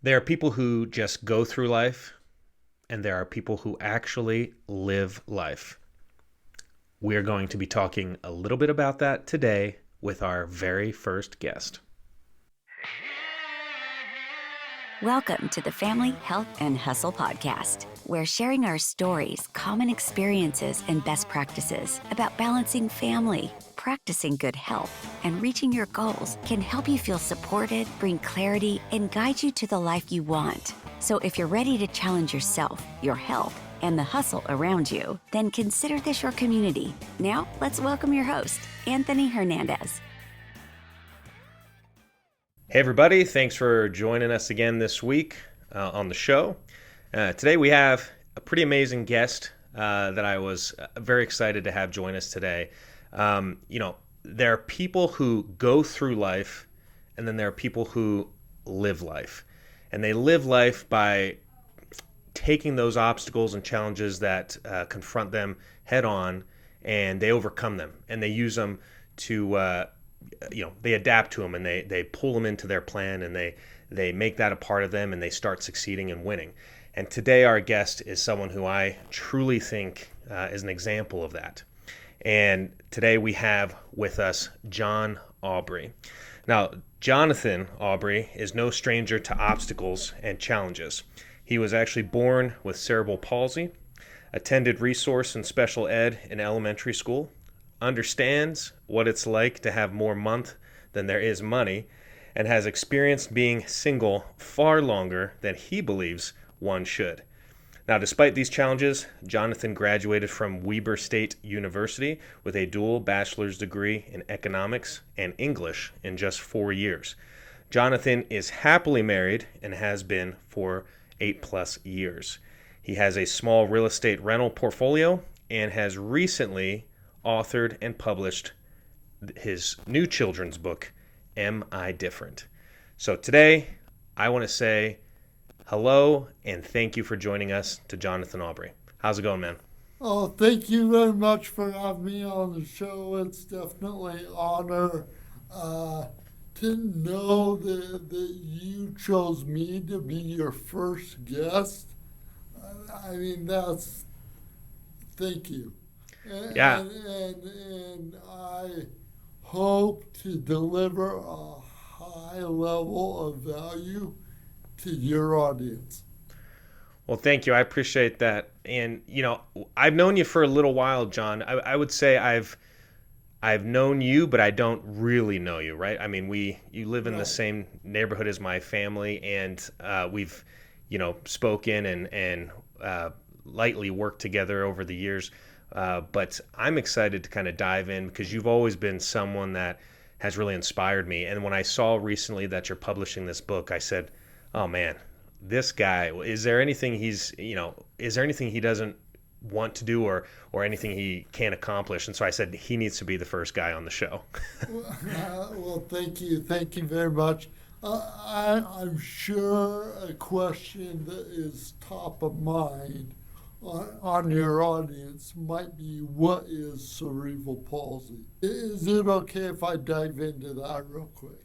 There are people who just go through life, and there are people who actually live life. We're going to be talking a little bit about that today with our very first guest. Welcome to the Family, Health, and Hustle podcast, where sharing our stories, common experiences, and best practices about balancing family, practicing good health, and reaching your goals can help you feel supported, bring clarity, and guide you to the life you want. So if you're ready to challenge yourself, your health, and the hustle around you, then consider this your community. Now, let's welcome your host, Anthony Hernandez. Hey, everybody. Thanks for joining us again this week on the show. Today we have a pretty amazing guest that I was very excited to have join us today. There are people who go through life, and then there are people who live life. And they live life by taking those obstacles and challenges that confront them head on, and they overcome them, and they use them to they adapt to them, and they pull them into their plan, and they make that a part of them, and they start succeeding and winning. And today our guest is someone who I truly think is an example of that. And today we have with us John Aubrey. Now, Johnathan Aubrey is no stranger to obstacles and challenges. He was actually born with cerebral palsy, attended resource and special ed in elementary school, understands what it's like to have more month than there is money, and has experienced being single far longer than he believes one should. Now, despite these challenges, Johnathan graduated from Weber State University with a dual bachelor's degree in economics and English in just 4 years. Johnathan is happily married and has been for 8+ years. He has a small real estate rental portfolio and has recently authored and published his new children's book, Am I Different? So today, I want to say hello and thank you for joining us to Johnathan Aubrey. How's it going, man? Oh, thank you very much for having me on the show. It's definitely an honor to know that you chose me to be your first guest. Thank you. Yeah. And I hope to deliver a high level of value to your audience. Well, thank you. I appreciate that. And, I've known you for a little while, John. I would say I've known you, but I don't really know you, right? I mean, you live in the same neighborhood as my family, and we've, spoken and lightly worked together over the years. But I'm excited to kind of dive in because you've always been someone that has really inspired me. And when I saw recently that you're publishing this book, I said, oh man, this guy, is there anything he doesn't want to do or anything he can't accomplish? And so I said, he needs to be the first guy on the show. Well, thank you. Thank you very much. I'm sure a question that is top of mind on your audience might be, what is cerebral palsy? Is it okay if I dive into that real quick?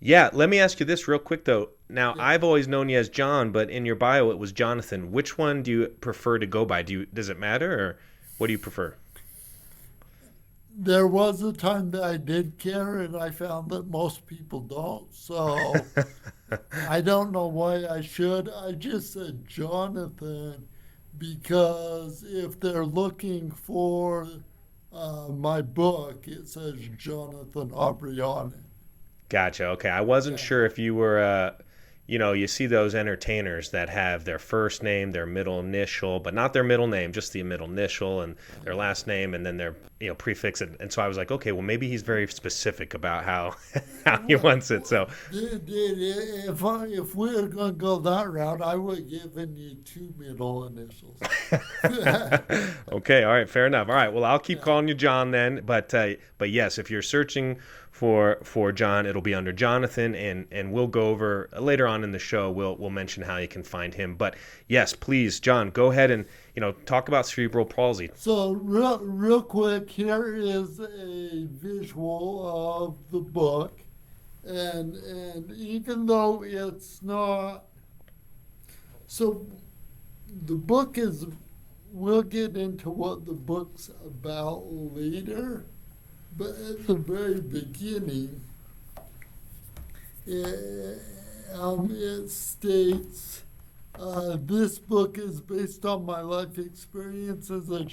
Yeah, let me ask you this real quick, though. Now, I've always known you as John, but in your bio it was Johnathan. Which one do you prefer to go by? Does it matter, or what do you prefer? There was a time that I did care, and I found that most people don't. So I don't know why I should. I just said Johnathan because if they're looking for my book, it says Johnathan Aubrey on it. Gotcha. Okay. I wasn't sure if you were, you see those entertainers that have their first name, their middle initial, but not their middle name, just the middle initial and their last name and then their, prefix. And so I was like, okay, well, maybe he's very specific about how he wants it. So if we were going to go that route, I would have given you 2 middle initials. Okay. All right. Fair enough. All right. Well, I'll keep calling you John then. But yes, if you're searching for John, it'll be under Johnathan, and we'll go over later on in the show. We'll mention how you can find him. But yes, please, John, go ahead and talk about cerebral palsy. So real quick, here is a visual of the book, And even though it's not, so the book is, we'll get into what the book's about later, but at the very beginning, it states, this book is based on my life experience as a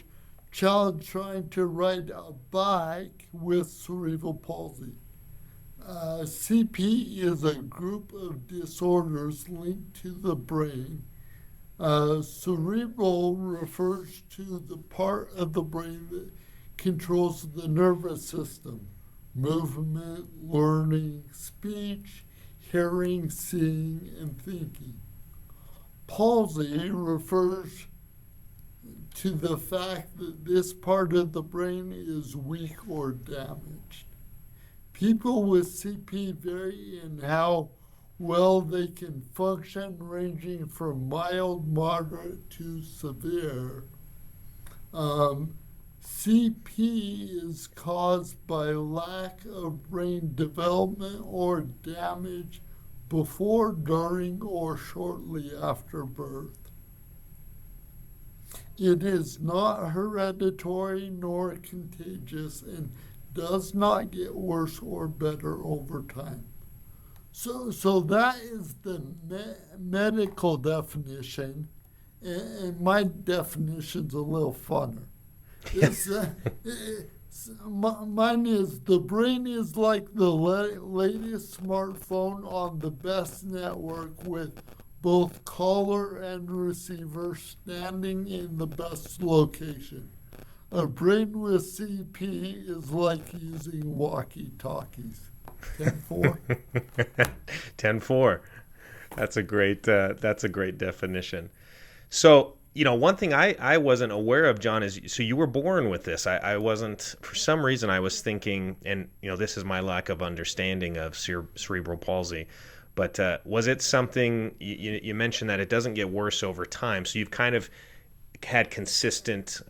child trying to ride a bike with cerebral palsy. CP is a group of disorders linked to the brain. Cerebral refers to the part of the brain that controls the nervous system, movement, learning, speech, hearing, seeing, and thinking. Palsy refers to the fact that this part of the brain is weak or damaged. People with CP vary in how well they can function, ranging from mild, moderate, to severe. CP is caused by lack of brain development or damage before, during, or shortly after birth. It is not hereditary nor contagious and does not get worse or better over time. So that is the medical definition, and my definition's a little funner. Mine is, the brain is like the latest smartphone on the best network with both caller and receiver standing in the best location. A brain with CP is like using walkie-talkies. 10-4. 10-4. That's a great definition. So, one thing I wasn't aware of, John, is, so you were born with this. I wasn't, for some reason I was thinking, and this is my lack of understanding of cerebral palsy, but was it something, you mentioned that it doesn't get worse over time, so you've kind of had consistent,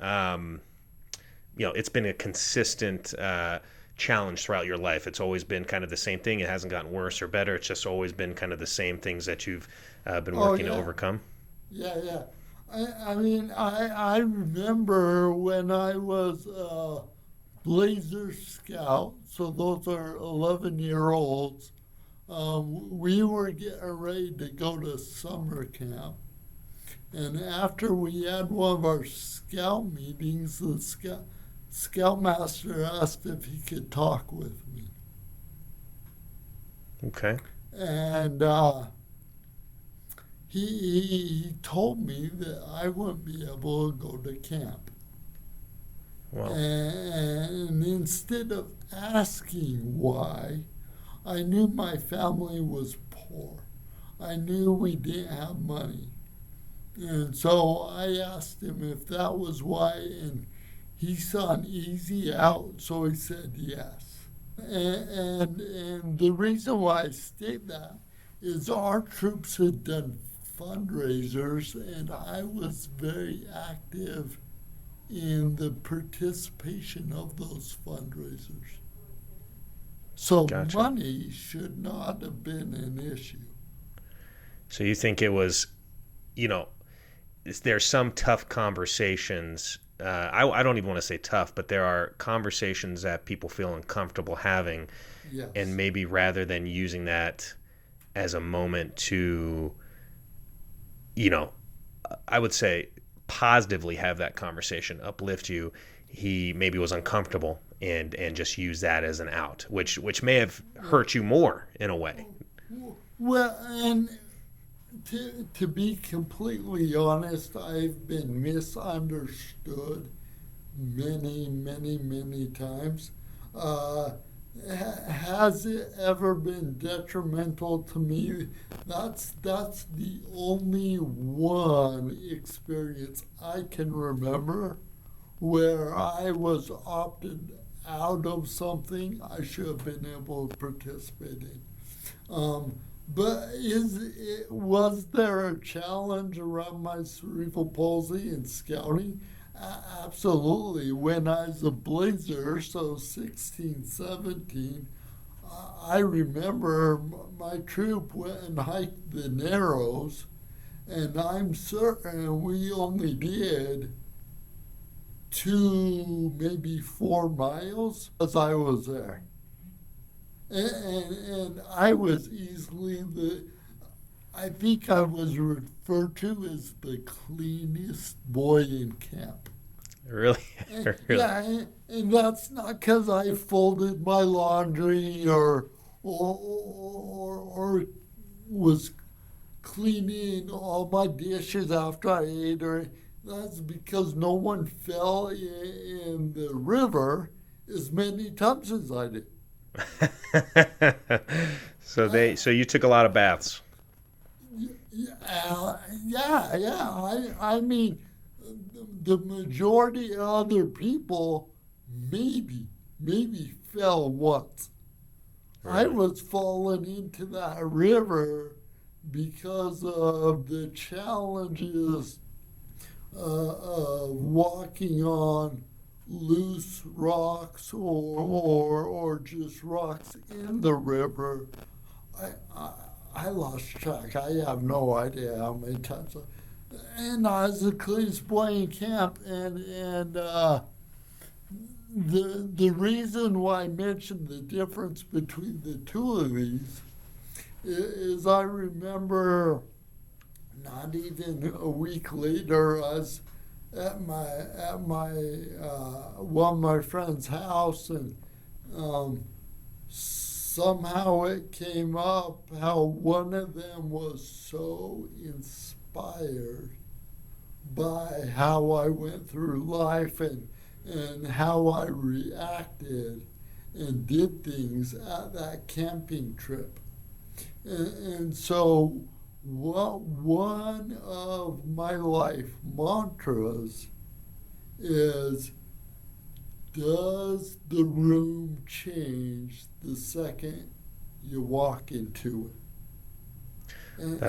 it's been a consistent challenge throughout your life. It's always been kind of the same thing. It hasn't gotten worse or better. It's just always been kind of the same things that you've been working to overcome. Yeah. I mean, I remember when I was a Blazer Scout, so those are 11-year-olds, we were getting ready to go to summer camp. And after we had one of our scout meetings, the scoutmaster asked if he could talk with me. Okay. And he told me that I wouldn't be able to go to camp. Wow. And instead of asking why, I knew my family was poor. I knew we didn't have money. And so I asked him if that was why, and he saw an easy out, so he said yes. And the reason why I state that is our troops had done fundraisers, and I was very active in the participation of those fundraisers. So Gotcha. Money should not have been an issue. So you think it was, there's some tough conversations. I don't even want to say tough, but there are conversations that people feel uncomfortable having. Yes. And maybe rather than using that as a moment to, I would say positively have that conversation, uplift you, he maybe was uncomfortable and just use that as an out, which may have hurt you more in a way. Well, and to be completely honest, I've been misunderstood many times. Has it ever been detrimental to me? That's the only one experience I can remember where I was opted out of something I should have been able to participate in. But was there a challenge around my cerebral palsy in scouting? Absolutely. When I was a Blazer, so 16, 17, I remember my troop went and hiked the Narrows, and I'm certain we only did 2, maybe 4 miles as I was there. And I was easily I think I was referred to as the cleanest boy in camp. Really? And, Really? yeah, and that's not because I folded my laundry or was cleaning all my dishes after I ate, or that's because no one fell in the river as many times as I did. So you took a lot of baths. I mean, the majority of other people maybe fell once. I Really? was falling into that river because of the challenges of walking on loose rocks or just rocks in the river. I lost track. I have no idea how many times. And I was the cleanest boy in camp, and the reason why I mentioned the difference between the two of these is I remember not even a week later, I was at my one of my friend's house, and somehow it came up how one of them was so inspired by how I went through life and how I reacted and did things at that camping trip. And so one of my life mantras is, does the room change the second you walk into it? And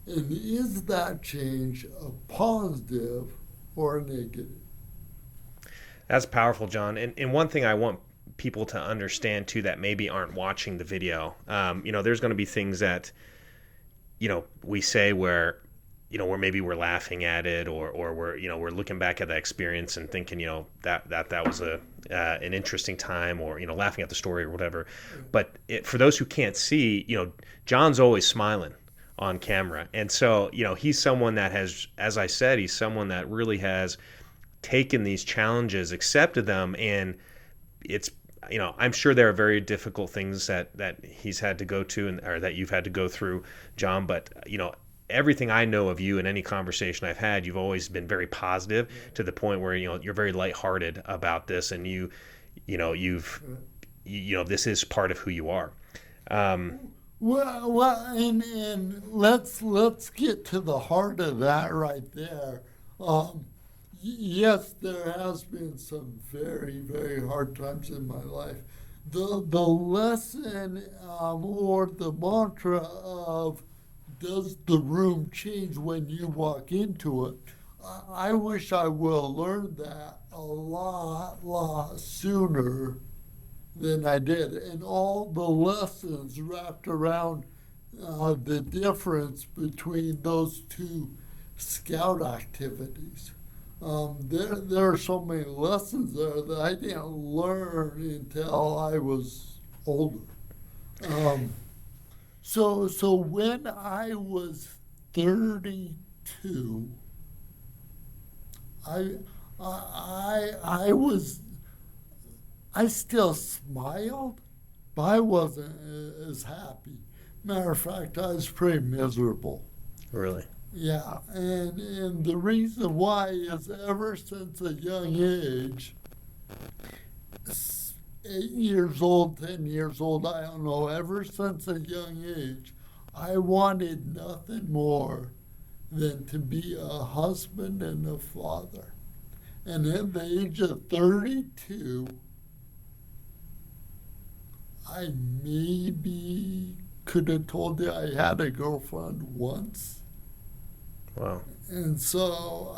is that change a positive or a negative? That's powerful, John. And one thing I want people to understand too that maybe aren't watching the video, there's going to be things that, we say where maybe we're laughing at it, or we're looking back at that experience and thinking, that was an interesting time, or, laughing at the story or whatever. But for those who can't see, John's always smiling on camera. And so, he's someone that has, as I said, he's someone that really has taken these challenges, accepted them, and it's, I'm sure there are very difficult things that he's had to go to, or that you've had to go through, John. But everything I know of you in any conversation I've had, you've always been very positive, to the point where you're very lighthearted about this, and this is part of who you are. And let's get to the heart of that right there. Yes, there has been some very, very hard times in my life. The lesson or the mantra of, does the room change when you walk into it? I wish I would have learned that a lot sooner than I did. And all the lessons wrapped around the difference between those two scout activities. There are so many lessons there that I didn't learn until I was older. So when I was 32, I still smiled, but I wasn't as happy. Matter of fact, I was pretty miserable. Really? Yeah, and the reason why is ever since a young age, 8 years old, 10 years old, I don't know, ever since a young age, I wanted nothing more than to be a husband and a father. And at the age of 32, I maybe could have told you I had a girlfriend once. Wow. And so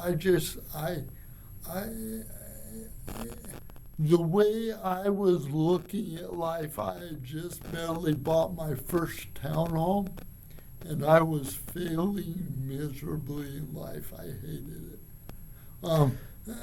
the way I was looking at life, I had just barely bought my first townhome, and I was failing miserably in life. I hated it. Um,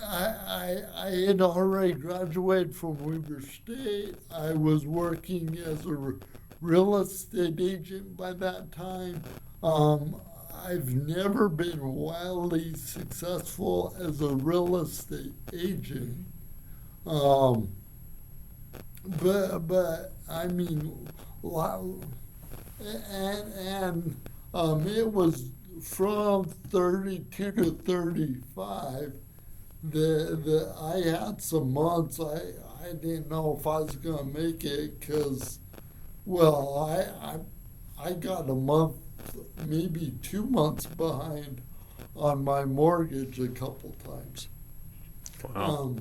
I had already graduated from Weber State. I was working as a real estate agent by that time. I've never been wildly successful as a real estate agent. Um, but I mean, it was from 32 to 35 that I had some months I didn't know if I was going to make it because, well, I got a month, maybe 2 months behind on my mortgage a couple times. Wow.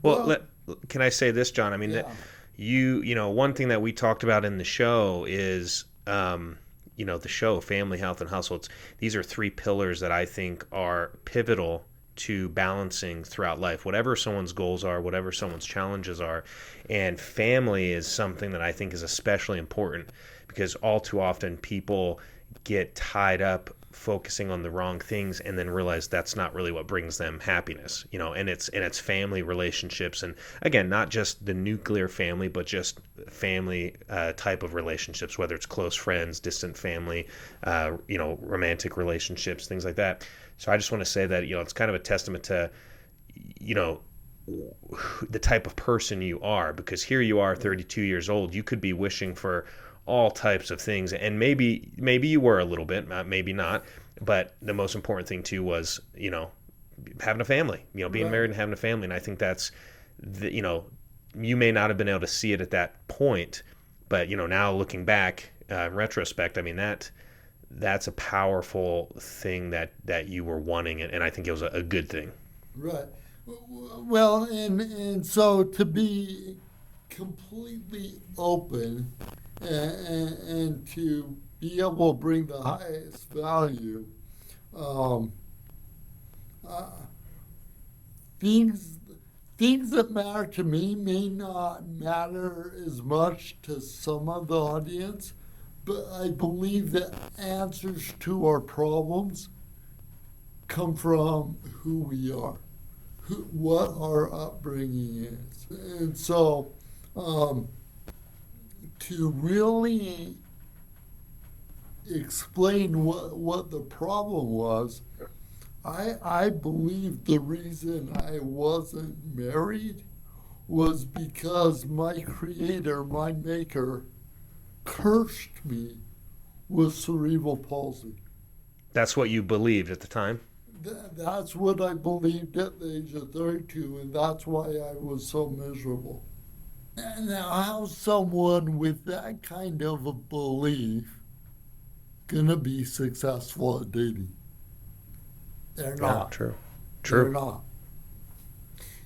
Well, can I say this, John? I mean, yeah. one thing that we talked about in the show is, the show, Family, Health, and Households. These are three pillars that I think are pivotal to balancing throughout life, whatever someone's goals are, whatever someone's challenges are. And family is something that I think is especially important because all too often people get tied up focusing on the wrong things and then realize that's not really what brings them happiness, and it's family relationships. And again, not just the nuclear family, but just family type of relationships, whether it's close friends, distant family, romantic relationships, things like that. So I just want to say that, it's kind of a testament to, the type of person you are, because here you are 32 years old, you could be wishing for all types of things, and maybe you were a little bit, maybe not, but the most important thing too was having a family, being married and having a family. And I think that's you may not have been able to see it at that point, but now looking back in retrospect, I mean that's a powerful thing that you were wanting, and I think it was a good thing. Right. Well, and so to be completely open and to be able to bring the highest value, things that matter to me may not matter as much to some of the audience, but I believe that answers to our problems come from who we are, what our upbringing is. And so to really explain what the problem was, I believe the reason I wasn't married was because my creator, my maker, cursed me with cerebral palsy. That's what you believed at the time? That's what I believed at the age of 32, and that's why I was so miserable. Now, how's someone with that kind of a belief going to be successful at dating? They're not. Yeah, true. They're not.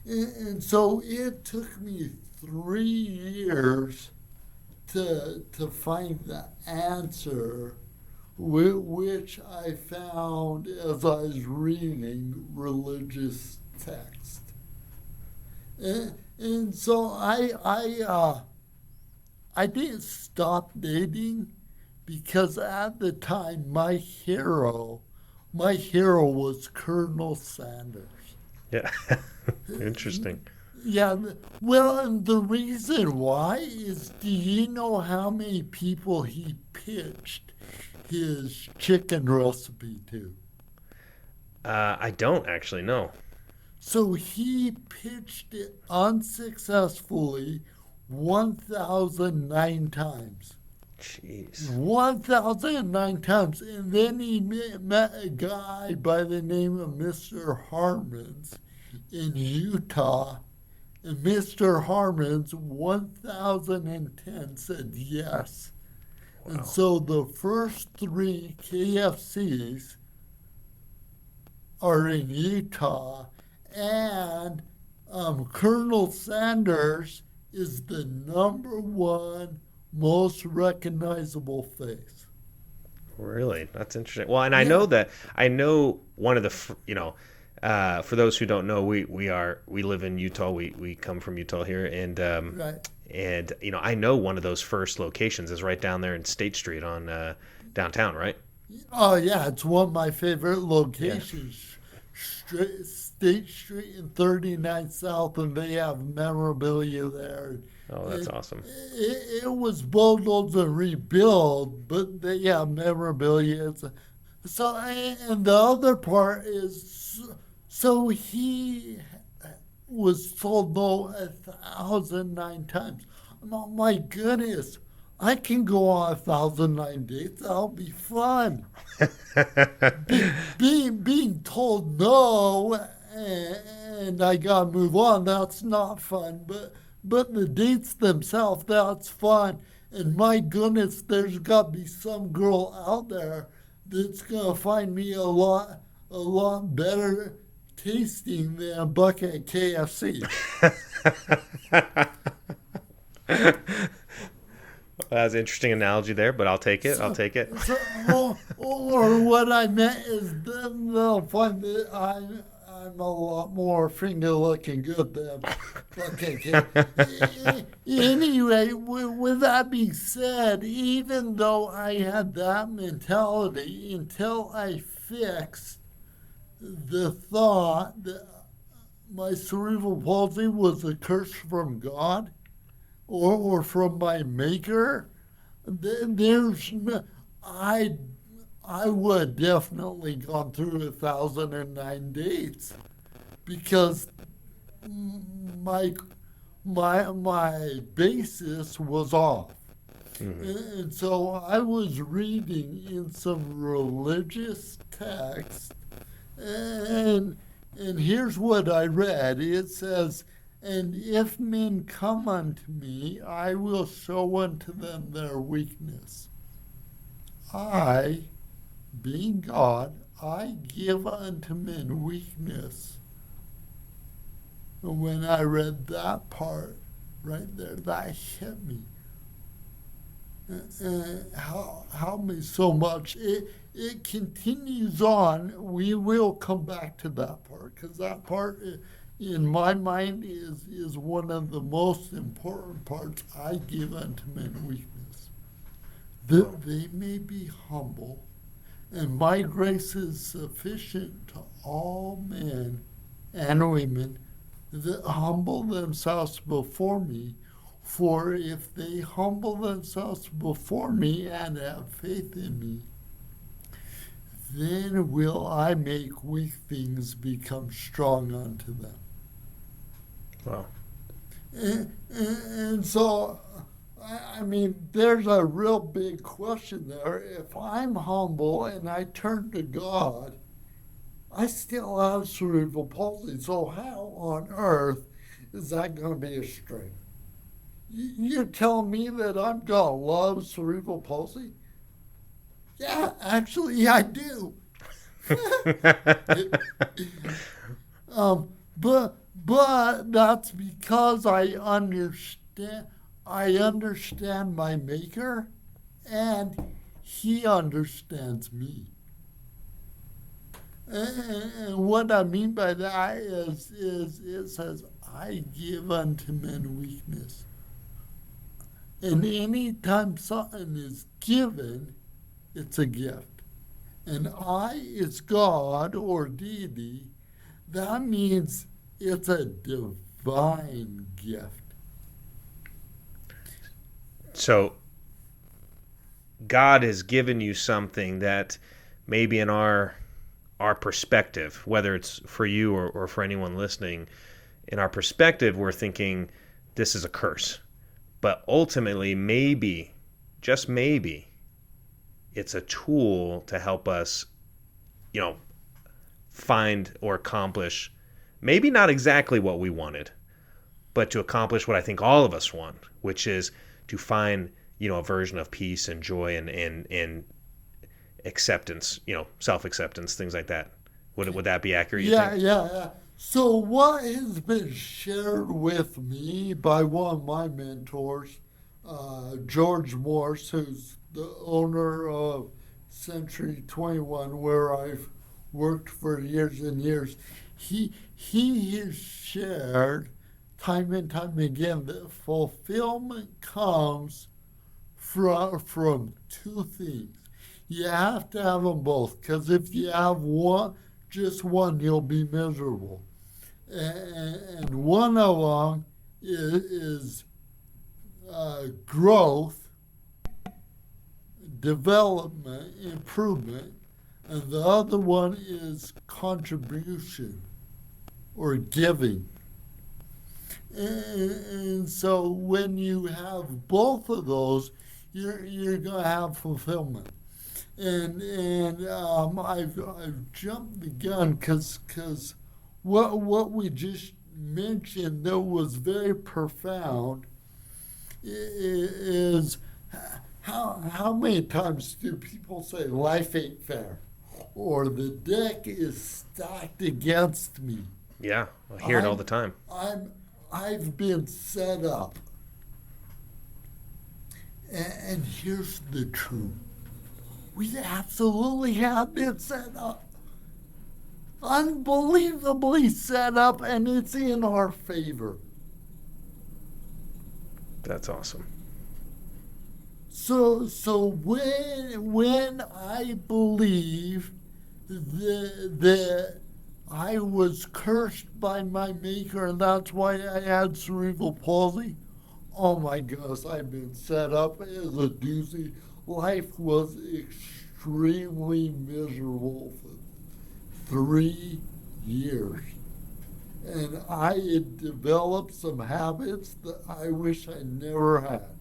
And so it took me 3 years to find the answer, which I found as I was reading religious text. And so I didn't stop dating because at the time my hero was Colonel Sanders. Yeah. Interesting. Yeah, well, and the reason why is, do you know how many people he pitched his chicken recipe to? I don't actually know. So he pitched it unsuccessfully 1,009 times. Jeez. 1,009 times. And then he met a guy by the name of Mr. Harmons in Utah. And Mr. Harmons, 1,010, said yes. Wow. And so the first 3 KFCs are in Utah, and Colonel Sanders is the #1 most recognizable face. Really? That's interesting. Well, and I know one of the, For those who don't know, we live in Utah. We come from Utah here, and Right. and I know one of those first locations is right down there in State Street on downtown, right? Oh yeah, it's one of my favorite Yeah. locations. State Street and 39 South, and they have memorabilia there. Oh, that's It, awesome. it was bulldozed and rebuilt, but they have memorabilia. So, and the other part is, so he was told no 1,009 times. Oh my goodness, I can go on 1,009 dates. That'll be fun. Being told no and I gotta move on, that's not fun. But the dates themselves, that's fun. And my goodness, there's got to be some girl out there that's gonna find me a lot better tasting than a bucket of KFC. That's an interesting analogy there, but I'll take it. I'll take it. Or what I meant is then they'll find that I'm a lot more finger looking good than bucket of Anyway, with that being said, even though I had that mentality until I fixed the thought that my cerebral palsy was a curse from God or from my maker, then there's no, I would definitely gone through 1,009 dates because my my basis was off. And so I was reading in some religious text, and here's what I read. It says, "And if men come unto me, I will show unto them their weakness. I, being God, I give unto men weakness." And when I read that part right there, that hit me. Helped me so much. It continues on. We will come back to that part because that part, in my mind, is one of the most important parts. I give unto men weakness, that they may be humble, and my grace is sufficient to all men and women that humble themselves before me. For if they humble themselves before me and have faith in me, then will I make weak things become strong unto them. Wow. And so, I mean, there's a real big question there. If I'm humble and I turn to God, I still have cerebral palsy. So how on earth is that going to be a strength? You're telling me that I'm going to love cerebral palsy? Yeah, actually, I do. But that's because I understand my maker, and he understands me. And what I mean by that is it says, "I give unto men weakness." And anytime something is given, it's a gift. And I is God or deity. That means it's a divine gift. So God has given you something that maybe in our perspective, whether it's for you or for anyone listening, in our perspective, we're thinking this is a curse. But ultimately, maybe, just maybe, it's a tool to help us, find or accomplish maybe not exactly what we wanted, but to accomplish what I think all of us want, which is to find, a version of peace and joy and acceptance, self-acceptance, things like that. Would that be accurate, you think? Yeah. So what has been shared with me by one of my mentors, George Morse, who's the owner of Century 21, where I've worked for years and years, he has shared time and time again that fulfillment comes from two things. You have to have them both, because if you have just one, you'll be miserable. And one of them is growth, development, improvement, and the other one is contribution or giving. And so when you have both of those, you're going to have fulfillment. And I've jumped the gun because what we just mentioned that was very profound is how many times do people say life ain't fair or the deck is stacked against me? Yeah, I hear it all the time. I've been set up. And here's the truth. We absolutely have been set up. Unbelievably set up, and it's in our favor. That's awesome. So when I believe that I was cursed by my maker, and that's why I had cerebral palsy, oh my gosh, I've been set up as a doozy. Life was extremely miserable for 3 years. And I had developed some habits that I wish I never had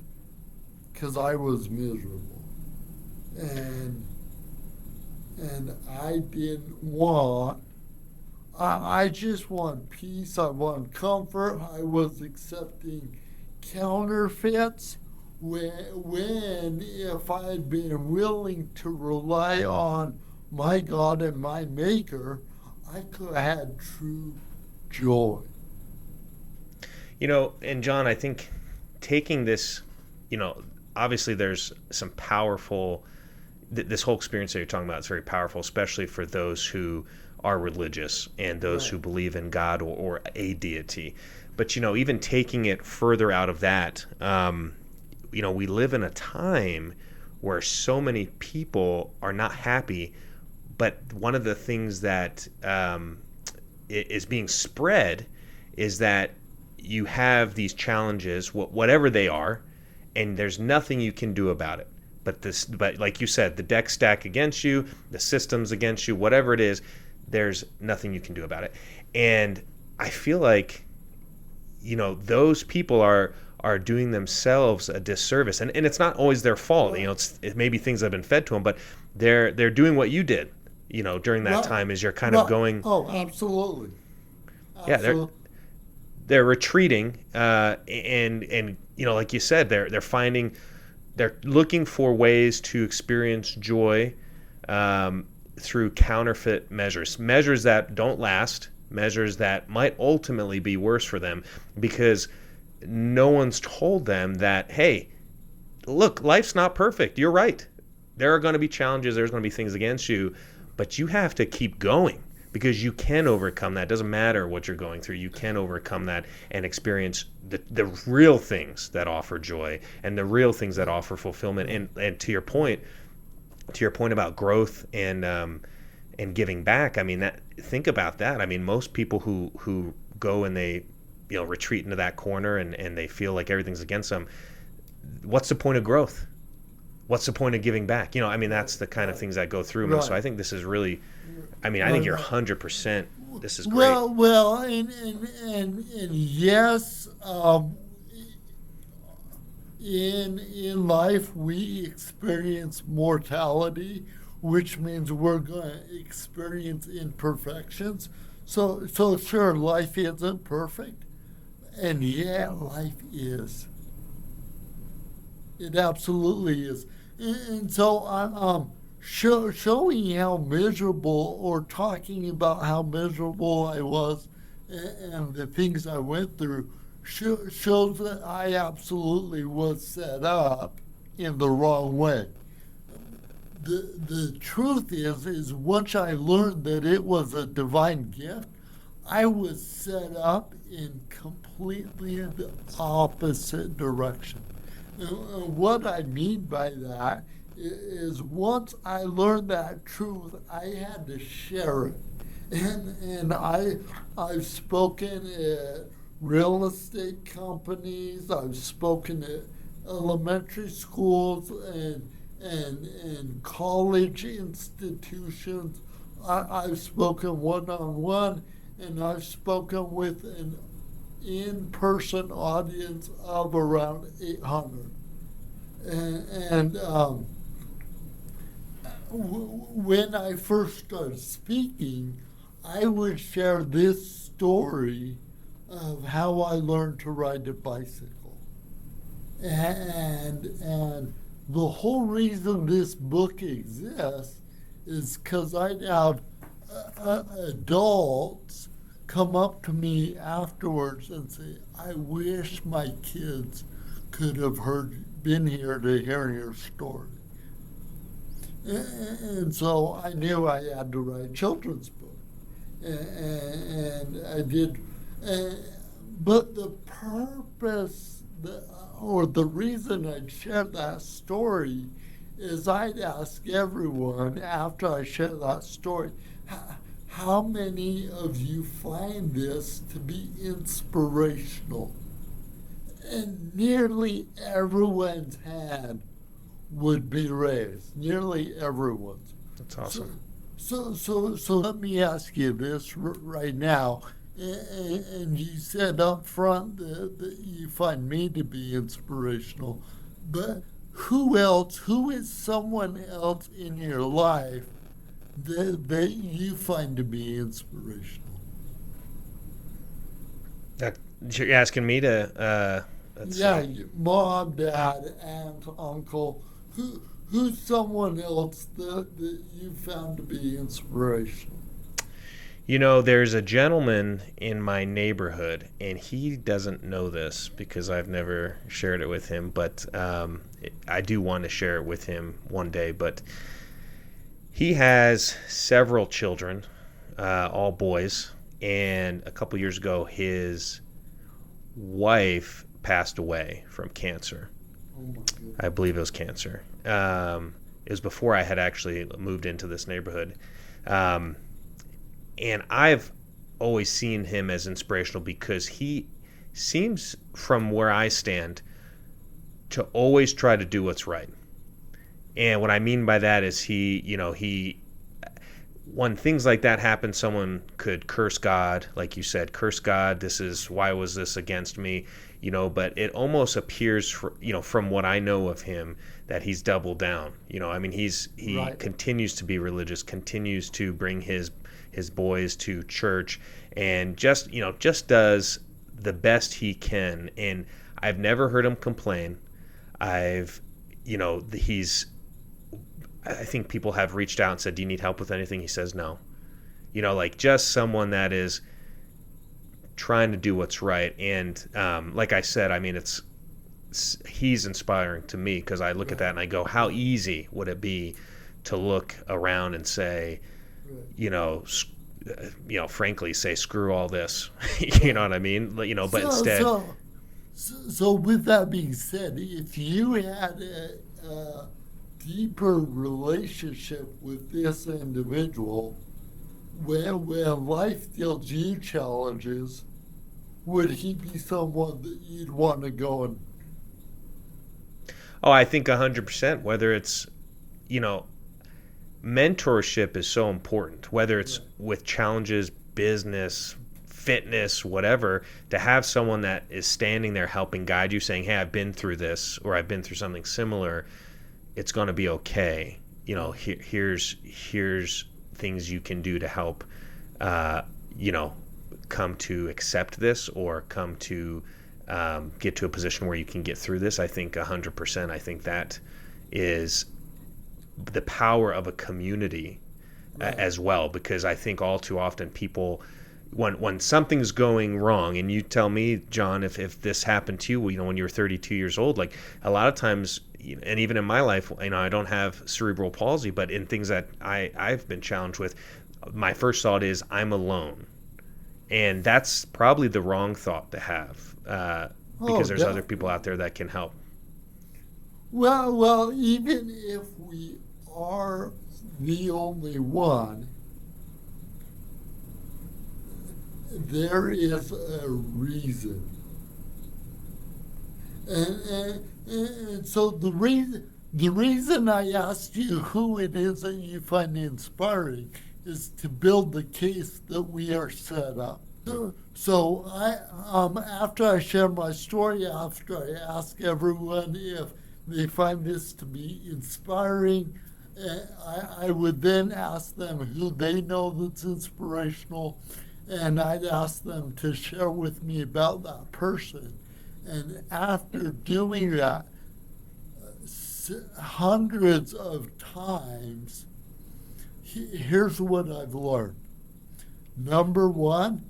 because I was miserable. And I didn't want, I just want peace, I want comfort. I was accepting counterfeits when if I had been willing to rely on my God and my Maker, I could have had true joy. And John, I think taking this, obviously there's some powerful, this whole experience that you're talking about is very powerful, especially for those who are religious and those who believe in God or a deity. But, even taking it further out of that, we live in a time where so many people are not happy, but one of the things that is being spread is that you have these challenges, whatever they are, and there's nothing you can do about it. But like you said, the deck stack against you, the system's against you, whatever it is, there's nothing you can do about it. And I feel like, those people are doing themselves a disservice, and it's not always their fault. It may be things that have been fed to them, but they're doing what you did, during that time, is you're kind of going. Oh, absolutely. Yeah, they're retreating, and like you said, they're looking for ways to experience joy through counterfeit measures that don't last, measures that might ultimately be worse for them, because no one's told them that, hey, look, life's not perfect. You're right. There are going to be challenges. There's going to be things against you, but you have to keep going because you can overcome that. It doesn't matter what you're going through. You can overcome that and experience the real things that offer joy and the real things that offer fulfillment. And to your point about growth and giving back, I mean, think about that. I mean, most people who go and they retreat into that corner and they feel like everything's against them, what's the point of growth? What's the point of giving back? That's the kind of things that go through me. So I think this is really, I think you're 100%. This is great. Well, and yes, in life we experience mortality, which means we're going to experience imperfections. So sure, life isn't perfect, and yeah, life is. It absolutely is. And so I'm showing how miserable, or talking about how miserable I was and the things I went through, shows that I absolutely was set up in the wrong way. the truth is once I learned that it was a divine gift, I was set up in completely the opposite direction. And what I mean by that is once I learned that truth, I had to share it. And I've spoken at real estate companies, I've spoken at elementary schools and college institutions. I've spoken one-on-one, and I've spoken with an in-person audience of around 800. When I first started speaking, I would share this story of how I learned to ride a bicycle. And the whole reason this book exists is because I'd have adults come up to me afterwards and say, I wish my kids could have been here to hear your story. And so I knew I had to write a children's book. And I did. But the purpose, or the reason I'd share that story is I'd ask everyone after I share that story, how many of you find this to be inspirational? And nearly everyone's hand would be raised. Nearly everyone's. That's awesome. So let me ask you this right now. And you said up front that you find me to be inspirational, but who is someone else in your life that you find to be inspirational? That you're asking me to. Mom, dad, aunt, uncle. Who's someone else that you found to be inspirational? You know, there's a gentleman in my neighborhood, and he doesn't know this because I've never shared it with him, but I do want to share it with him one day. But he has several children, all boys, and a couple years ago, his wife passed away from cancer. Oh my goodness. I believe it was cancer. It was before I had actually moved into this neighborhood. And I've always seen him as inspirational because he seems, from where I stand, to always try to do what's right. And what I mean by that is when things like that happen, someone could curse God, like you said, curse God. Why was this against me? But it almost appears, from what I know of him, that he's doubled down. He right. Continues to be religious, continues to bring his boys to church, and just does the best he can. And I've never heard him complain. I think people have reached out and said, do you need help with anything? He says no. Just someone that is trying to do what's right. And like I said, he's inspiring to me because I look at that and I go, how easy would it be to look around and say, frankly, say, screw all this. You know what I mean? But instead. So with that being said, if you had a deeper relationship with this individual, when life deals you challenges, would he be someone that you'd want to go and? Oh, I think 100%. Whether it's, mentorship is so important, whether it's with challenges, business, fitness, whatever, to have someone that is standing there helping guide you, saying, hey, I've been through this, or I've been through something similar. It's going to be okay. Here's things you can do to help, come to accept this, or come to get to a position where you can get through this. I think 100%. I think that is the power of a community as well, because I think all too often people when something's going wrong, and you tell me, John, if this happened to you, when you were 32 years old, like a lot of times, and even in my life, I don't have cerebral palsy, but in things that I've been challenged with, my first thought is I'm alone. And that's probably the wrong thought to have, because there's other people out there that can help. Well, even if we are the only one, there is a reason. And so the reason I asked you who it is that you find inspiring is to build the case that we are set up. So after I share my story, after I ask everyone if they find this to be inspiring, I would then ask them who they know that's inspirational, and I'd ask them to share with me about that person. And after doing that hundreds of times, here's what I've learned. Number one,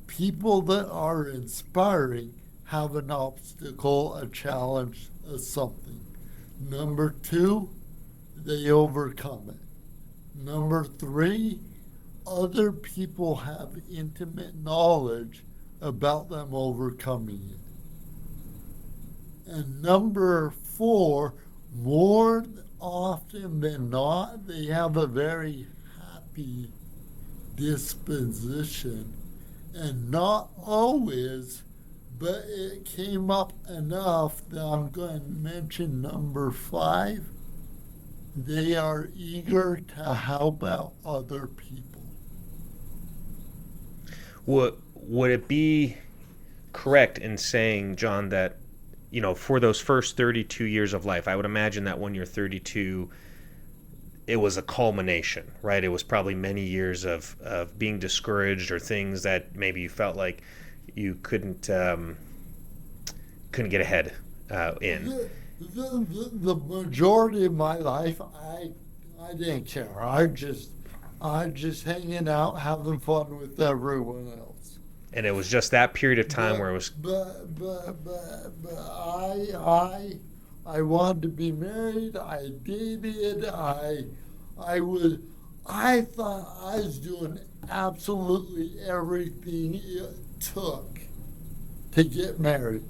people that are inspiring have an obstacle, a challenge, something. Number two, they overcome it. Number three, other people have intimate knowledge about them overcoming it. And number four, more often than not, they have a very happy disposition. And not always, but it came up enough that I'm going to mention number five. They are eager to help out other people. Would it be correct in saying, John, that, for those first 32 years of life, I would imagine that when you're 32, it was a culmination, right? It was probably many years of being discouraged, or things that maybe you felt like you couldn't get ahead in. The majority of my life, I didn't care. I just hanging out, having fun with everyone else. And it was just that period of time where it was. But I wanted to be married. I dated. I thought I was doing absolutely everything it took to get married.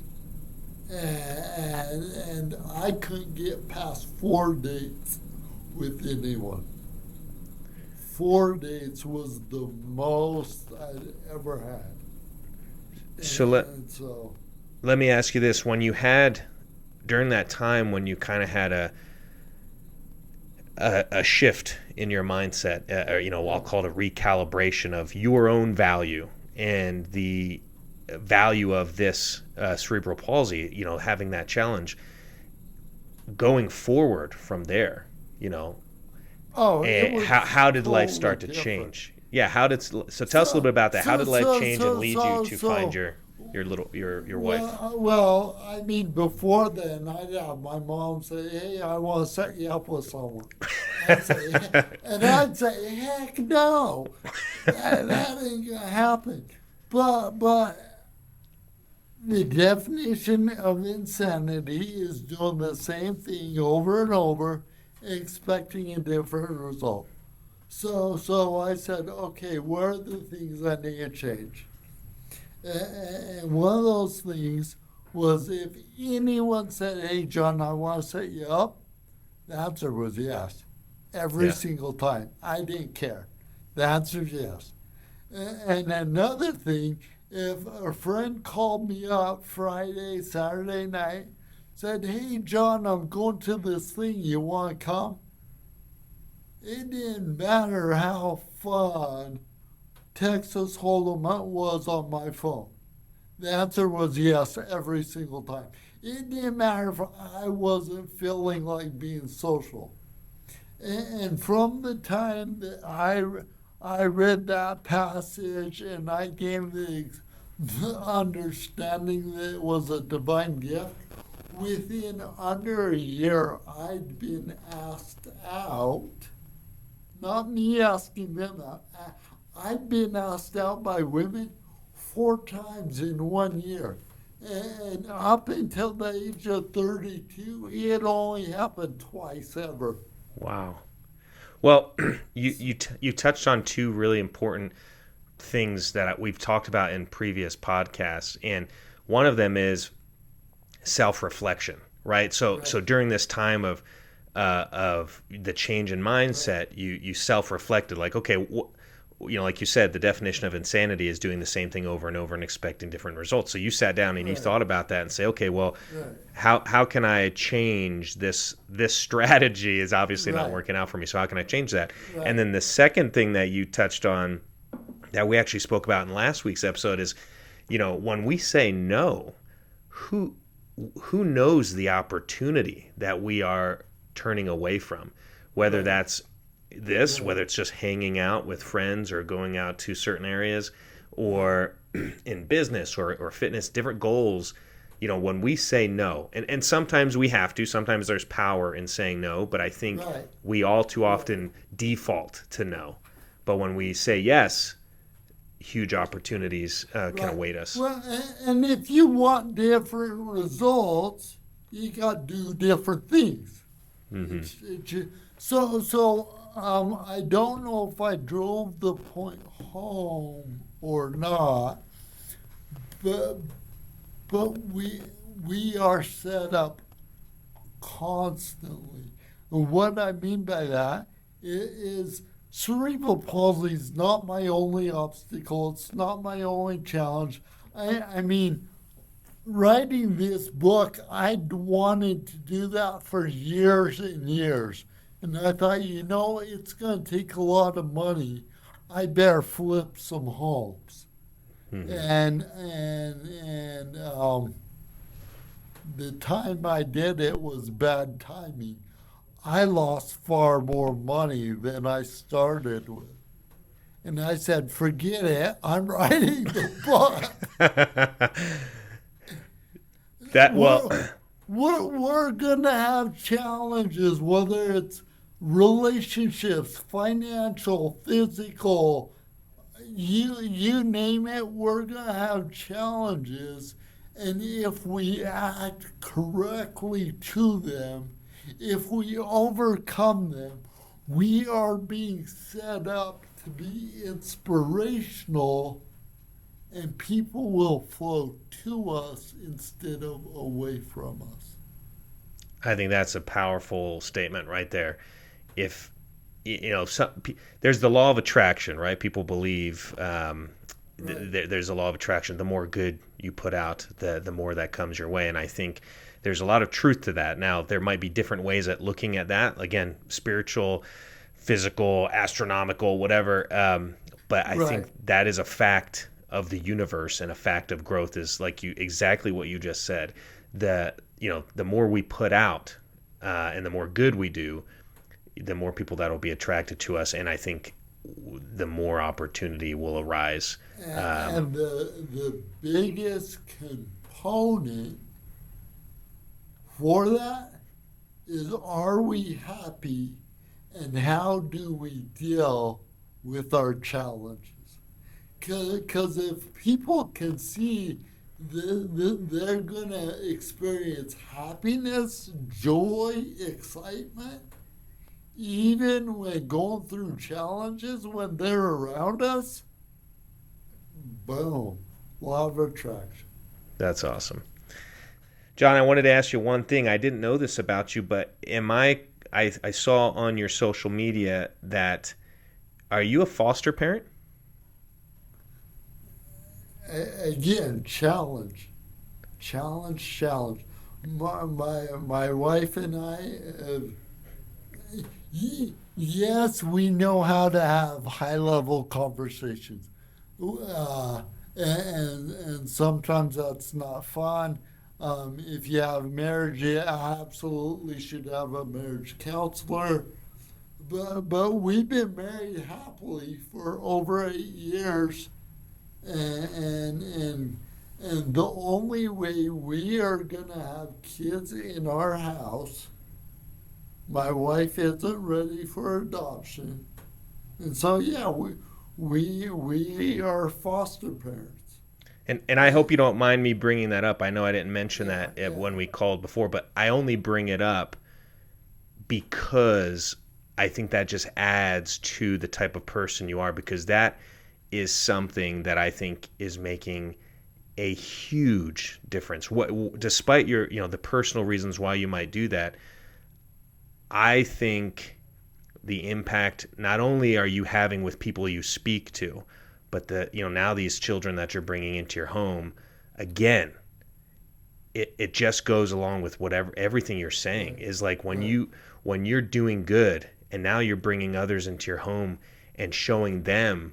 And I couldn't get past 4 dates with anyone. 4 dates was the most I'd ever had. So let me ask you this. When you had, during that time when you kind of had a shift in your mindset, or I'll call it a recalibration of your own value and the value of this cerebral palsy, having that challenge, going forward from there, and how did life start to change? Yeah, tell us a little bit about that. How did life change and lead you to find your wife? Well, I mean, before then, I'd have my mom say, "Hey, I want to set you up with someone." I'd say, "Heck no, that ain't gonna happen." But the definition of insanity is doing the same thing over and over, expecting a different result. So I said, okay, what are the things I need to change? And one of those things was, if anyone said, "Hey, John, I want to set you up," the answer was yes. Every single time. I didn't care. The answer is yes. And another thing, if a friend called me up Friday, Saturday night, said, "Hey, John, I'm going to this thing. You want to come?" It didn't matter how fun Texas Hold'em was on my phone. The answer was yes every single time. It didn't matter if I wasn't feeling like being social. And from the time that I read that passage and I gave the understanding that it was a divine gift, within under a year, I'd been asked out. Not me asking them out. I've been asked out by women 4 times in 1 year. And up until the age of 32, it only happened twice ever. Wow. Well, you touched on two really important things that we've talked about in previous podcasts, and one of them is self-reflection, right? So during this time of the change in mindset, you self-reflected, like, okay, like you said, the definition of insanity is doing the same thing over and over and expecting different results. So you sat down and you thought about that and say, okay, well, how can I change this? This strategy is obviously not working out for me. So how can I change that? And then the second thing that you touched on that we actually spoke about in last week's episode is, when we say no, who knows the opportunity that we are turning away from, whether that's whether it's just hanging out with friends or going out to certain areas, or in business or fitness, different goals. When we say no, and sometimes we have to, sometimes there's power in saying no, but I think we all too often default to no. But when we say yes, huge opportunities can await us. Well, and if you want different results, you got to do different things. Mm-hmm. So I don't know if I drove the point home or not, but we are set up constantly. And what I mean by that is cerebral palsy is not my only obstacle. It's not my only challenge. I mean, writing this book, I'd wanted to do that for years and years. And I thought, it's going to take a lot of money. I better flip some homes. Mm-hmm. And the time I did it was bad timing. I lost far more money than I started with. And I said, forget it. I'm writing the book. We're going to have challenges, whether it's relationships, financial, physical, you name it, we're going to have challenges. And if we act correctly to them, if we overcome them, we are being set up to be inspirational, and people will flow to us instead of away from us. I think that's a powerful statement right there. If there's the law of attraction, right? People believe there's a law of attraction. The more good you put out, the more that comes your way. And I think there's a lot of truth to that. Now, there might be different ways at looking at that. Again, spiritual, physical, astronomical, whatever. But I think that is a fact of the universe, and a fact of growth is exactly what you just said. The more we put out, and the more good we do, the more people that will be attracted to us, and I think the more opportunity will arise. And the biggest component for that is, are we happy, and how do we deal with our challenges? Because if people can see they're going to experience happiness, joy, excitement, even when going through challenges, when they're around us, boom, law of attraction. That's awesome. John, I wanted to ask you one thing. I didn't know this about you, but I saw on your social media that, are you a foster parent? Again, challenge. My wife and I, yes, we know how to have high-level conversations. And sometimes that's not fun. If you have marriage, you absolutely should have a marriage counselor. But we've been married happily for over 8 years. And the only way we are going to have kids in our house, my wife isn't ready for adoption. And so, yeah, we are foster parents. And I hope you don't mind me bringing that up. I know I didn't mention that Yeah. when we called before, but I only bring it up because I think that just adds to the type of person you are, because that is something that I think is making a huge difference. Despite your, the personal reasons why you might do that, I think the impact not only are you having with people you speak to, but now these children that you're bringing into your home, again, it just goes along with everything you're saying is like when you're doing good and now you're bringing others into your home and showing them,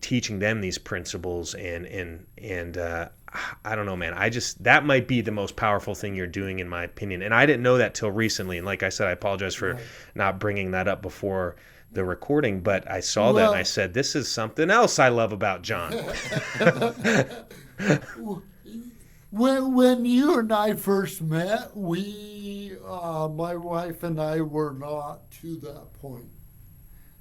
teaching them these principles and I don't know, man. That might be the most powerful thing you're doing, in my opinion. And I didn't know that till recently. And like I said, I apologize for not bringing that up before the recording, but I saw that and I said, this is something else I love about John. When you and I first met, my wife and I were not to that point.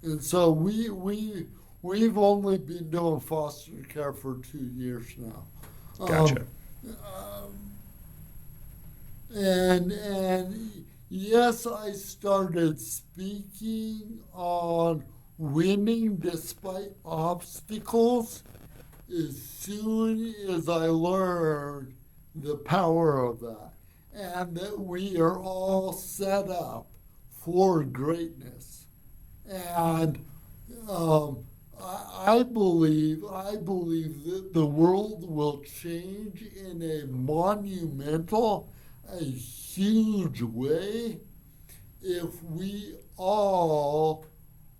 And so we've only been doing foster care for 2 years now. Gotcha. And yes, I started speaking on winning despite obstacles as soon as I learned the power of that, and that we are all set up for greatness. And I believe that the world will change in a monumental, a huge way if we all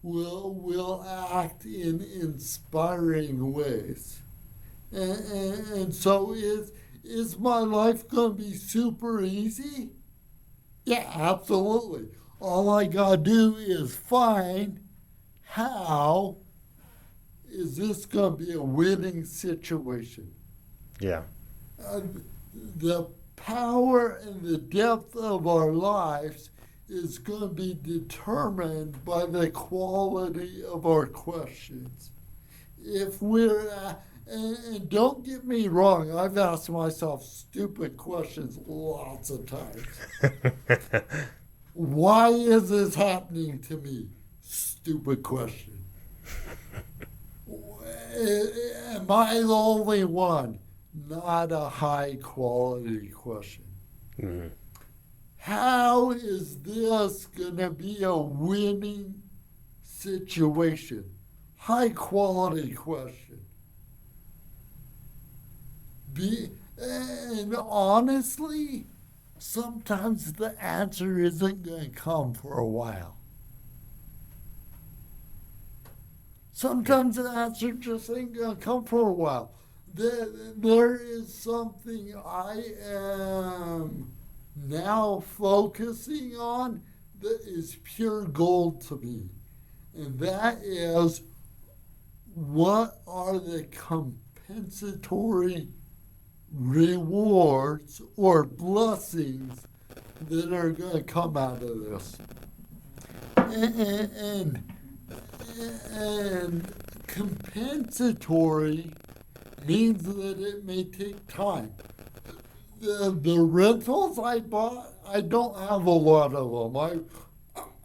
will act in inspiring ways. And so is my life going to be super easy? Yeah, absolutely. All I got to do is find how is this going to be a winning situation. Yeah. The power and the depth of our lives is going to be determined by the quality of our questions. If we're, and don't get me wrong, I've asked myself stupid questions lots of times. Why is this happening to me? Stupid question. Am I the only one? Not a high quality question. Mm-hmm. How is this going to be a winning situation? High quality question. And honestly, sometimes the answer isn't going to come for a while. Sometimes the answer just ain't going to come for a while. There is something I am now focusing on that is pure gold to me. And that is, what are the compensatory rewards or blessings that are going to come out of this? And compensatory means that it may take time. The rentals I bought, I don't have a lot of them.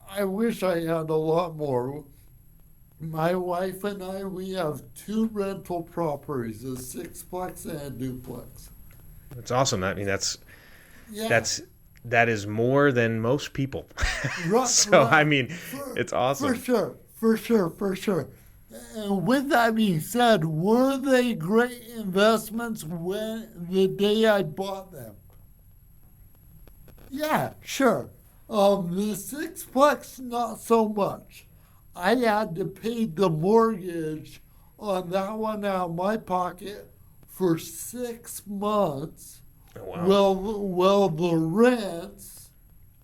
I wish I had a lot more. My wife and I, we have 2 rental properties, a 6-plex and a duplex. That's awesome. I mean, that is more than most people. Right, so, right. I mean, it's awesome. For sure. And with that being said, were they great investments the day I bought them? Yeah, sure. The 6-plex, not so much. I had to pay the mortgage on that one out of my pocket for 6 months. Oh, wow. Well, the rents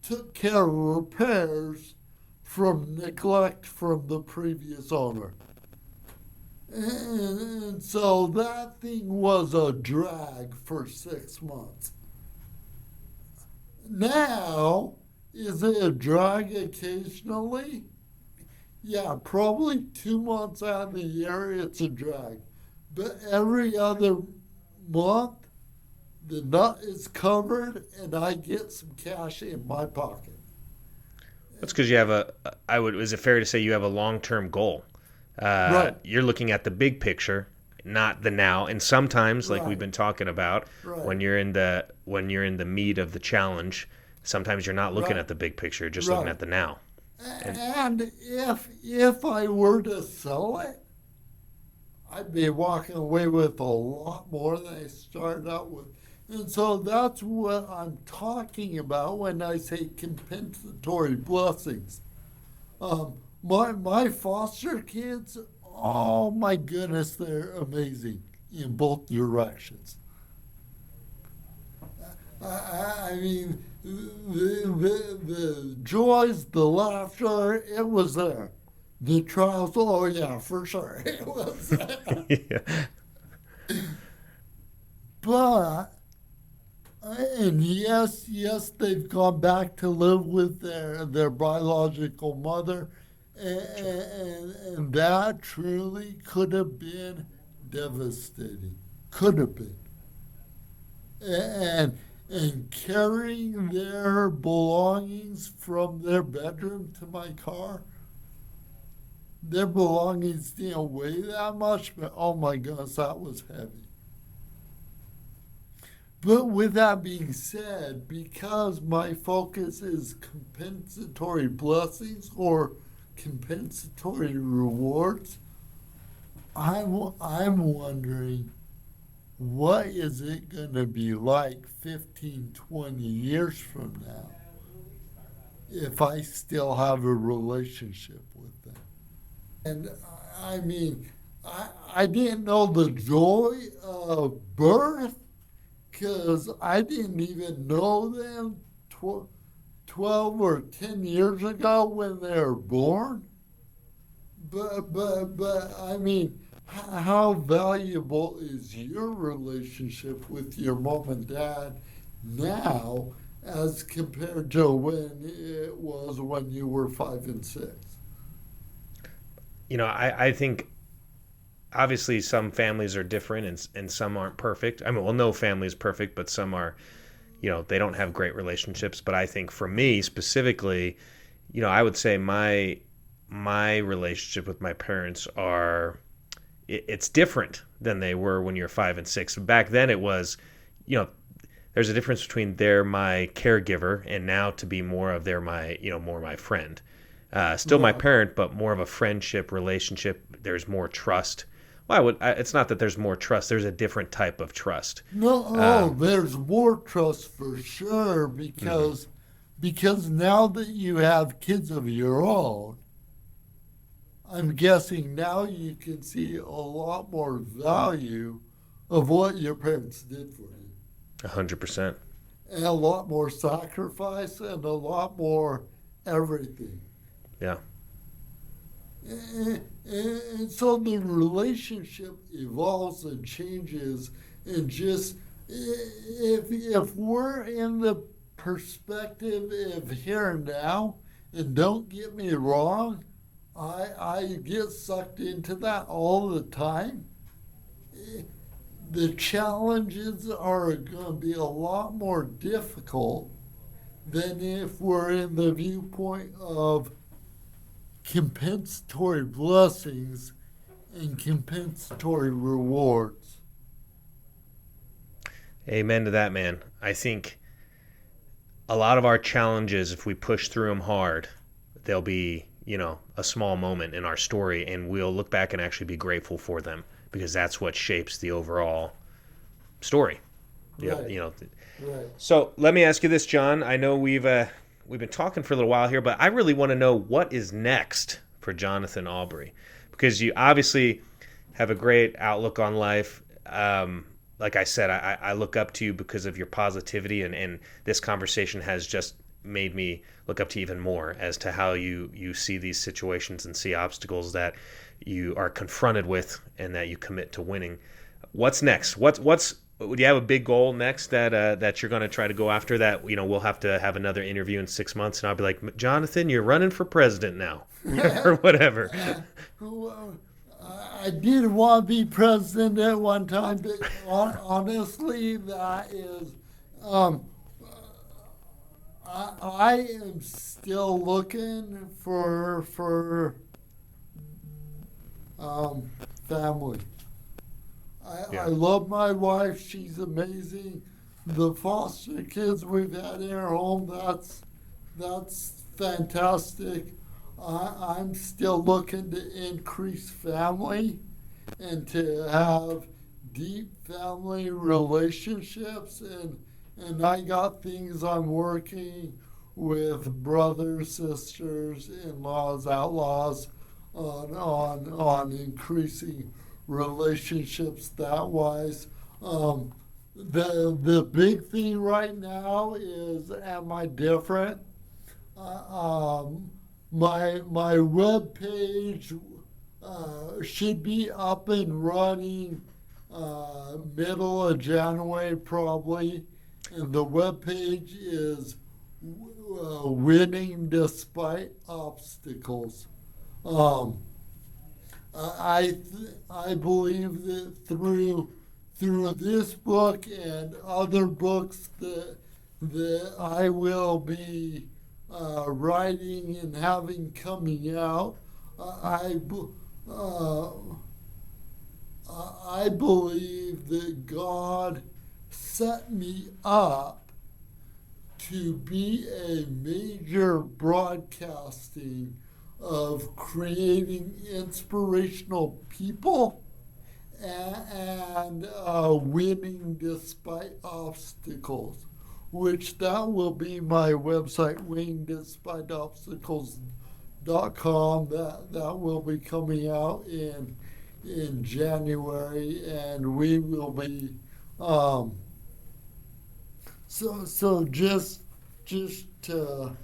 took care of repairs from neglect from the previous owner. And so that thing was a drag for 6 months. Now, is it a drag occasionally? Yeah, probably 2 months out of the year, it's a drag. But every other month, the nut is covered and I get some cash in my pocket. That's because you have is it fair to say you have a long-term goal? Right, You're looking at the big picture, not the now. And sometimes, like we've right, been talking about, right, when you're in the meat of the challenge, sometimes you're not looking right, at the big picture, you're just looking right. at the now. And And if I were to sell it, I'd be walking away with a lot more than I started out with. And so that's what I'm talking about when I say compensatory blessings. My foster kids, oh my goodness, they're amazing in both directions. I mean, the joys, the laughter, it was there. The trials, oh yeah, for sure, it was there. yeah. But, and yes, they've gone back to live with their biological mother, and that truly could have been devastating. Could have been. And and carrying their belongings from their bedroom to my car, their belongings didn't weigh that much, but oh my gosh, that was heavy. But with that being said, because my focus is compensatory blessings or compensatory rewards, I'm wondering what is it going to be like 15, 20 years from now if I still have a relationship with them? And I mean, I didn't know the joy of birth because I didn't even know them 12 or 10 years ago when they were born. But I mean, how valuable is your relationship with your mom and dad now as compared to when it was when you were 5 and 6? I think obviously some families are different and some aren't perfect. I mean, well, no family is perfect, but some are, they don't have great relationships. But I think for me specifically, I would say my relationship with my parents it's different than they were when you're 5 and 6. Back then it was, you know, there's a difference between they're my caregiver and now to be more of they're my, more my friend. Still my Right. parent, but more of a friendship relationship. There's more trust. Well, it's not that there's more trust. There's a different type of trust. No, oh, Um, there's more trust for sure mhm. because now that you have kids of your own, I'm guessing now you can see a lot more value of what your parents did for you. 100%. And a lot more sacrifice and a lot more everything. Yeah. And so the relationship evolves and changes. And just if we're in the perspective of here and now, and don't get me wrong, I get sucked into that all the time. The challenges are going to be a lot more difficult than if we're in the viewpoint of compensatory blessings and compensatory rewards. Amen to that, man. I think a lot of our challenges, if we push through them hard, they'll be, a small moment in our story, and we'll look back and actually be grateful for them because that's what shapes the overall story. Yeah, Right, right. So let me ask you this, John. I know we've been talking for a little while here, but I really want to know what is next for Johnathan Aubrey because you obviously have a great outlook on life. Like I said, I look up to you because of your positivity, and this conversation has just made me look up to you even more as to how you see these situations and see obstacles that you are confronted with and that you commit to winning. What's next? do you have a big goal next that you're going to try to go after? That we'll have to have another interview in 6 months, and I'll be like, Johnathan, you're running for president now, or whatever. Well, I did want to be president at one time, but honestly, that is, I am still looking for family. I love my wife. She's amazing. The foster kids we've had in our home, that's fantastic. I'm still looking to increase family and to have deep family relationships, and I got things I'm working with brothers, sisters, in-laws, outlaws on increasing relationships that wise. The big thing right now is, am I different? My web page should be up and running middle of January probably, and the web page is winning despite obstacles. I believe that through this book and other books that I will be writing and having coming out, I believe that God set me up to be a major broadcasting of creating inspirational people and winning despite obstacles, which that will be my website, winningdespiteobstacles.com. That will be coming out in January, and we will be so just to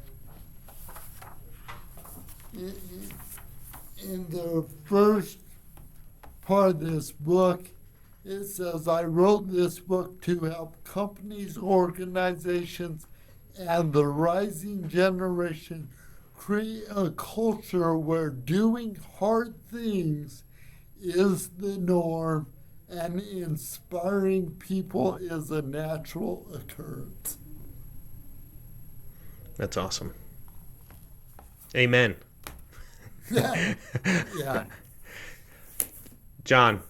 in the first part of this book, it says, I wrote this book to help companies, organizations, and the rising generation create a culture where doing hard things is the norm and inspiring people is a natural occurrence. That's awesome. Amen. Yeah. John,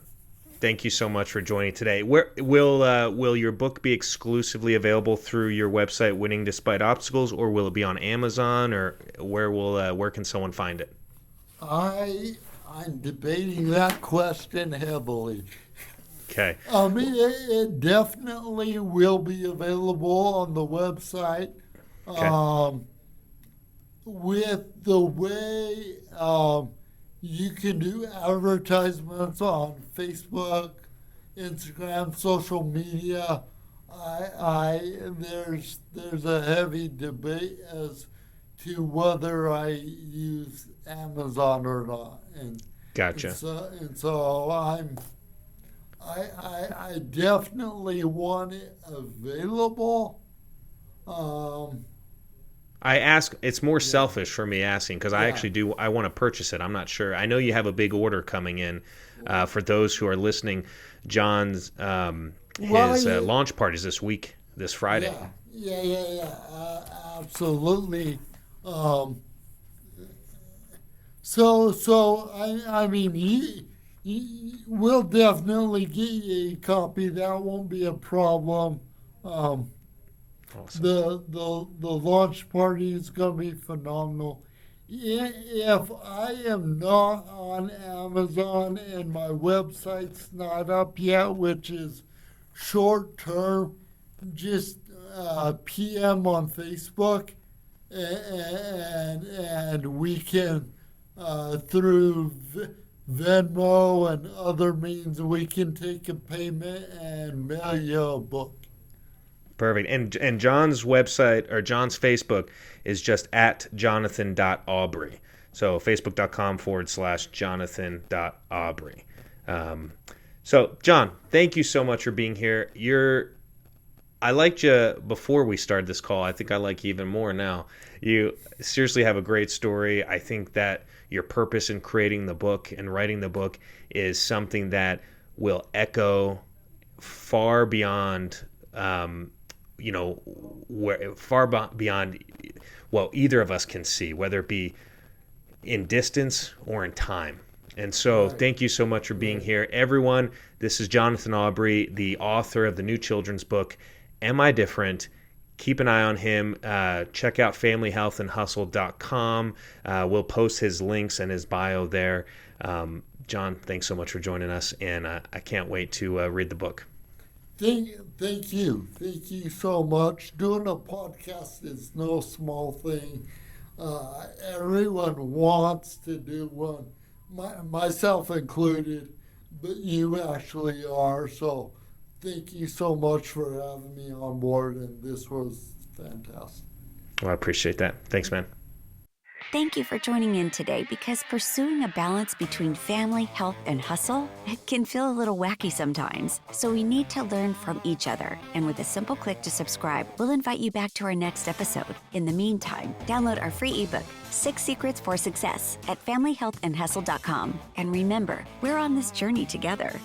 thank you so much for joining today. Where will your book be exclusively available through your website, Winning Despite Obstacles, or will it be on Amazon, or where can someone find it? I'm debating that question heavily. Okay. It definitely will be available on the website. Okay. With the way you can do advertisements on Facebook, Instagram, social media, there's a heavy debate as to whether I use Amazon or not. Gotcha. And so I definitely want it available. I ask, it's more selfish for me asking because I actually I want to purchase it. I'm not sure. I know you have a big order coming in. For those who are listening, John's launch party is this Friday. Yeah. Absolutely. So I mean, we'll definitely get you a copy. That won't be a problem. Awesome. The launch party is going to be phenomenal. If I am not on Amazon and my website's not up yet, which is short term, just PM on Facebook, and we can through Venmo and other means we can take a payment and mail you a book. Perfect. And John's website or John's Facebook is just at Johnathan.Aubrey. So facebook.com/Johnathan.Aubrey. So, John, thank you so much for being here. I liked you before we started this call. I think I like you even more now. You seriously have a great story. I think that your purpose in creating the book and writing the book is something that will echo far beyond, beyond what either of us can see, whether it be in distance or in time. And so Right. thank you so much for being here. Everyone, this is Johnathan Aubrey, the author of the new children's book, Am I Different? Keep an eye on him. Check out familyhealthandhustle.com. We'll post his links and his bio there. John, thanks so much for joining us, and I can't wait to read the book. Thank you. Thank you so much. Doing a podcast is no small thing. Everyone wants to do one, myself included, but you actually are. So thank you so much for having me on board, and this was fantastic. Well, I appreciate that. Thanks, man. Thank you for joining in today, because pursuing a balance between family, health, and hustle, it can feel a little wacky sometimes. So we need to learn from each other. And with a simple click to subscribe, we'll invite you back to our next episode. In the meantime, download our free ebook, 6 Secrets for Success, at familyhealthandhustle.com. And remember, we're on this journey together.